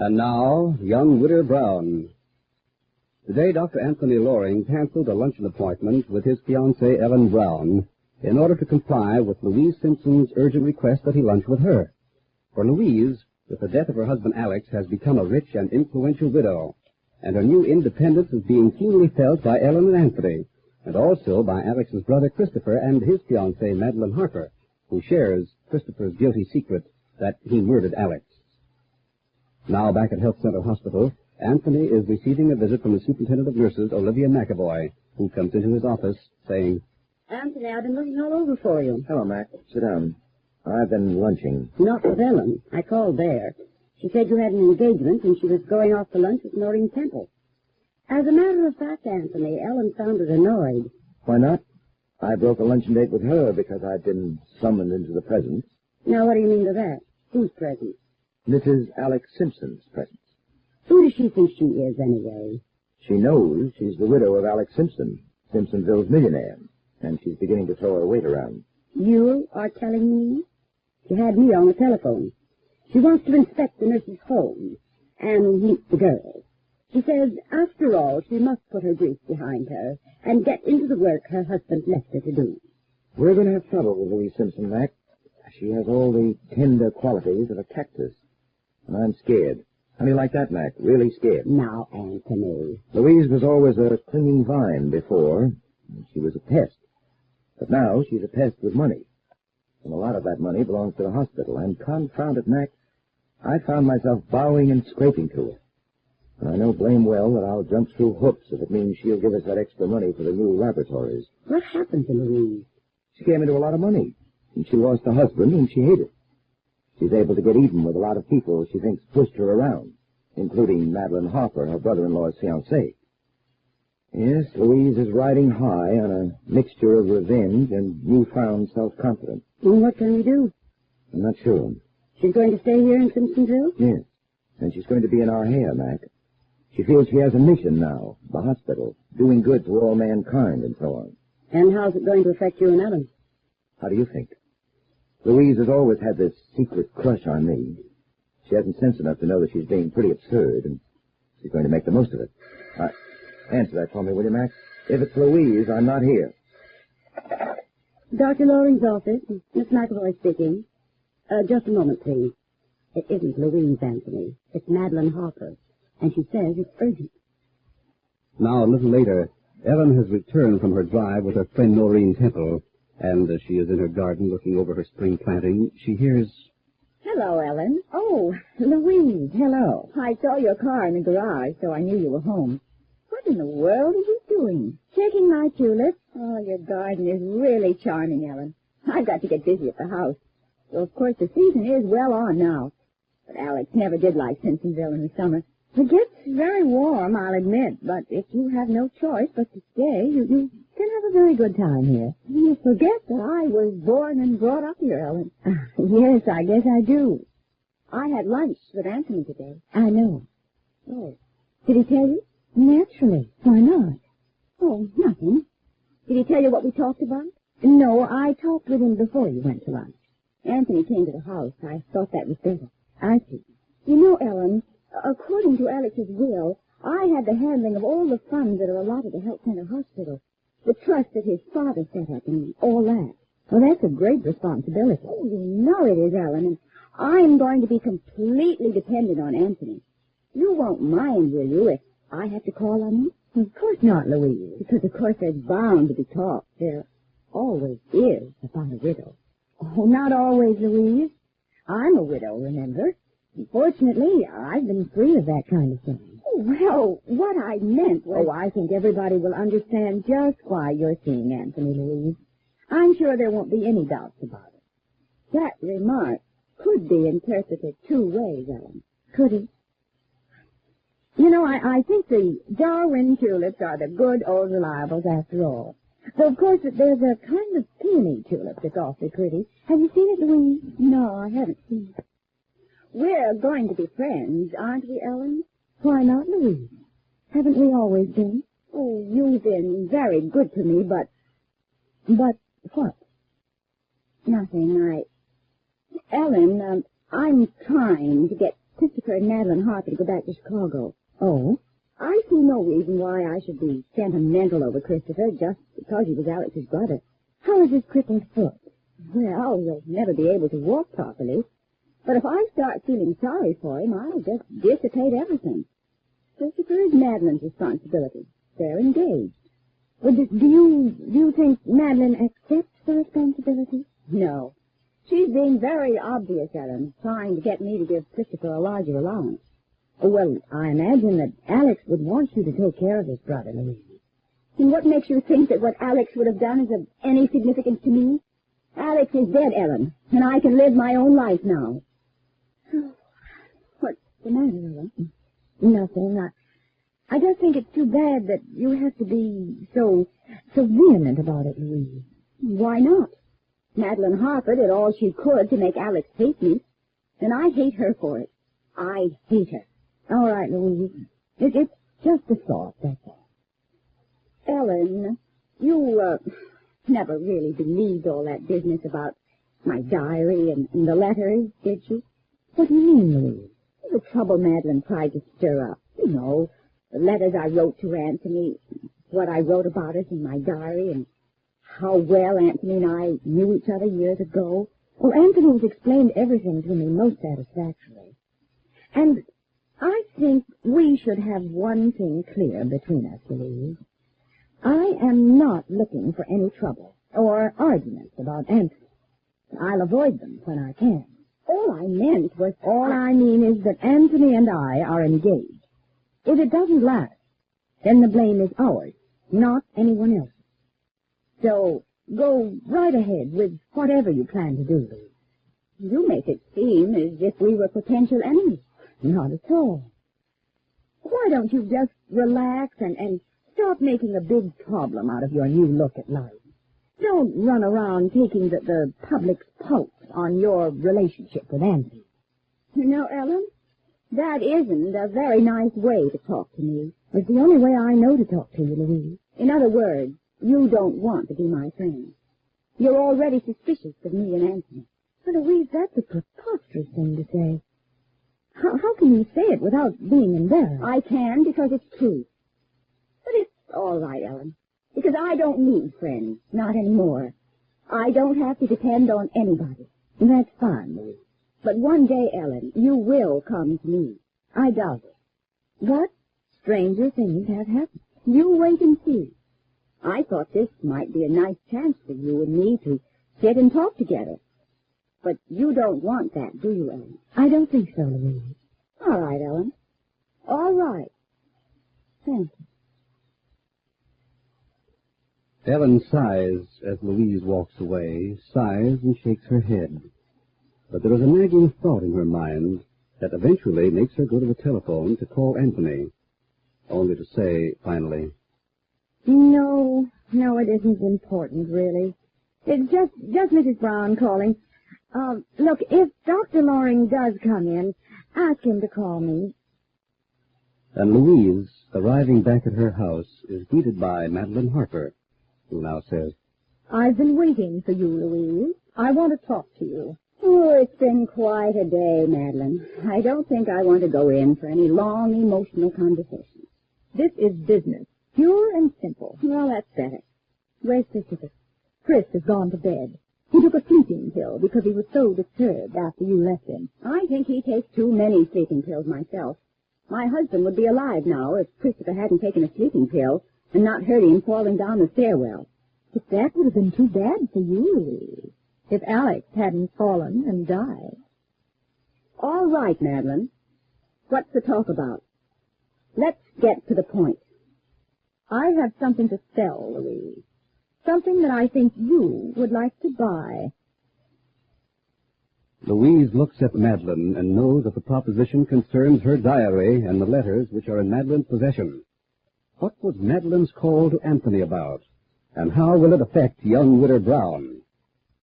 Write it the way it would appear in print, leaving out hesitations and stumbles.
And now, young Widder Brown. Today, Dr. Anthony Loring canceled a luncheon appointment with his fiancée, Ellen Brown, in order to comply with Louise Simpson's urgent request that he lunch with her. For Louise, with the death of her husband Alex, has become a rich and influential widow, and her new independence is being keenly felt by Ellen and Anthony, and also by Alex's brother Christopher and his fiancée, Madeline Harper, who shares Christopher's guilty secret that he murdered Alex. Now, back at Health Center Hospital, Anthony is receiving a visit from the superintendent of nurses, Olivia Macavoy, who comes into his office saying, Anthony, I've been looking all over for you. Hello, Mac. Sit down. I've been lunching. Not with Ellen. I called there. She said you had an engagement and she was going off to lunch with Noreen Temple. As a matter of fact, Anthony, Ellen sounded annoyed. Why not? I broke a luncheon date with her because I'd been summoned into the presence. Now, what do you mean by that? Whose presence? Mrs. Alex Simpson's presence. Who does she think she is, anyway? She knows she's the widow of Alex Simpson, Simpsonville's millionaire, and she's beginning to throw her weight around. You are telling me? She had me on the telephone. She wants to inspect the nurse's home and meet the girls. She says, after all, she must put her grief behind her and get into the work her husband left her to do. We're going to have trouble with Louise Simpson, Mac. She has all the tender qualities of a cactus. And I'm scared. How do you like that, Mac? Really scared. Now, Anthony. Louise was always a clinging vine before. She was a pest. But now she's a pest with money. And a lot of that money belongs to the hospital. And confound it, Mac, I found myself bowing and scraping to her. And I know blame well that I'll jump through hoops if it means she'll give us that extra money for the new laboratories. What happened to Louise? She came into a lot of money. And she lost her husband, and she hated it. She's able to get even with a lot of people she thinks pushed her around, including Madeline Harper, her brother-in-law's fiancée. Yes, Louise is riding high on a mixture of revenge and newfound self-confidence. Well, what can we do? I'm not sure. She's going to stay here in Simpsonville? Yes, and she's going to be in our hair, Mac. She feels she has a mission now, the hospital, doing good to all mankind and so on. And how's it going to affect you and Ellen? How do you think? Louise has always had this secret crush on me. She hasn't sense enough to know that she's being pretty absurd, and she's going to make the most of it. Answer that for me, will you, Mac? If it's Louise, I'm not here. Dr. Loring's office. Miss Macavoy speaking. Just a moment, please. It isn't Louise, Anthony. It's Madeline Harper. And she says it's urgent. Now, a little later, Ellen has returned from her drive with her friend Noreen Temple, and as she is in her garden looking over her spring planting, she hears... Hello, Ellen. Oh, Louise, hello. I saw your car in the garage, so I knew you were home. What in the world are you doing? Checking my tulips. Oh, your garden is really charming, Ellen. I've got to get busy at the house. So, of course, the season is well on now. But Alex never did like Simpsonville in the summer. It gets very warm, I'll admit, but if you have no choice but to stay, you can have a very good time here. You forget that I was born and brought up here, Ellen. Yes, I guess I do. I had lunch with Anthony today. I know. Oh. Did he tell you? Naturally. Why not? Oh, nothing. Did he tell you what we talked about? No, I talked with him before you went to lunch. Anthony came to the house. I thought that was better. I see. You know, Ellen, according to Alex's will, I had the handling of all the funds that are allotted to Health Center Hospital. The trust that his father set up and all that. Well, that's a great responsibility. Oh, you know it is, Ellen, and I'm going to be completely dependent on Anthony. You won't mind, will you, if I have to call on him? Of course not, Louise, because, of course, there's bound to be talk. There always is about a widow. Oh, not always, Louise. I'm a widow, remember? Fortunately, I've been free of that kind of thing. Oh, well, what I meant was... Oh, I think everybody will understand just why you're seeing Anthony, Louise. I'm sure there won't be any doubts about it. That remark could be interpreted two ways, Ellen. Could it? You know, I think the Darwin tulips are the good old reliables after all. Though, of course, there's a kind of peony tulip that's awfully pretty. Have you seen it, Louise? No, I haven't seen it. We're going to be friends, aren't we, Ellen? Why not, Louise? Haven't we always been? Oh, you've been very good to me, but what? Nothing. Ellen, I'm trying to get Christopher and Marilyn Harper to go back to Chicago. Oh? I see no reason why I should be sentimental over Christopher just because he was Alex's brother. How is his crippled foot? Well, he'll never be able to walk properly. But if I start feeling sorry for him, I'll just dissipate everything. Christopher is Madeline's responsibility. They're engaged. Well, do you think Madeline accepts the responsibility? No. She's being very obvious, Ellen, trying to get me to give Christopher a larger allowance. Oh, well, I imagine that Alex would want you to take care of his brother, Louise. And what makes you think that what Alex would have done is of any significance to me? Alex is dead, Ellen, and I can live my own life now. What's the matter, Ellen? Nothing. I just think it's too bad that you have to be so vehement about it, Louise. Why not? Marilyn Harper did all she could to make Alex hate me, and I hate her for it. I hate her. All right, Louise. It's just a thought, that's all. Ellen, you, never really believed all that business about my diary and the letters, did you? What do you mean, Louise? The trouble Madeline tried to stir up. You know, the letters I wrote to Anthony, what I wrote about us in my diary, and how well Anthony and I knew each other years ago. Well, Anthony has explained everything to me most satisfactorily. And I think we should have one thing clear between us, Louise. I am not looking for any trouble or arguments about Anthony. I'll avoid them when I can. All I meant was... All I mean is that Anthony and I are engaged. If it doesn't last, then the blame is ours, not anyone else's. So go right ahead with whatever you plan to do, Louise. You make it seem as if we were potential enemies. Not at all. Why don't you just relax and stop making a big problem out of your new look at life? Don't run around taking the public's pulse on your relationship with Anthony. You know, Ellen, that isn't a very nice way to talk to me. It's the only way I know to talk to you, Louise. In other words, you don't want to be my friend. You're already suspicious of me and Anthony. But, Louise, that's a preposterous thing to say. How can you say it without being embarrassed? I can because it's true. But it's all right, Ellen, because I don't need friends, not anymore. I don't have to depend on anybody. That's fine, Louise. But one day, Ellen, you will come to me. I doubt it. But stranger things have happened. You wait and see. I thought this might be a nice chance for you and me to sit and talk together. But you don't want that, do you, Ellen? I don't think so, Louise. All right, Ellen. All right. Thank you. Ellen sighs as Louise walks away, sighs and shakes her head. But there is a nagging thought in her mind that eventually makes her go to the telephone to call Anthony, only to say, finally, No, it isn't important, really. It's just Mrs. Brown calling. Look, if Dr. Loring does come in, ask him to call me. And Louise, arriving back at her house, is greeted by Marilyn Harper, who now says, I've been waiting for you, Louise. I want to talk to you. Oh, it's been quite a day, Madeline. I don't think I want to go in for any long, emotional conversations. This is business, pure and simple. Well, that's better. Where's Christopher? Chris has gone to bed. He took a sleeping pill because he was so disturbed after you left him. I think he takes too many sleeping pills myself. My husband would be alive now if Christopher hadn't taken a sleeping pill and not heard him falling down the stairwell. But that would have been too bad for you, Louise, if Alex hadn't fallen and died. All right, Madeline. What's the talk about? Let's get to the point. I have something to sell, Louise. Something that I think you would like to buy. Louise looks at Madeline and knows that the proposition concerns her diary and the letters which are in Madeline's possession. What was Madeline's call to Anthony about? And how will it affect young Widder Brown?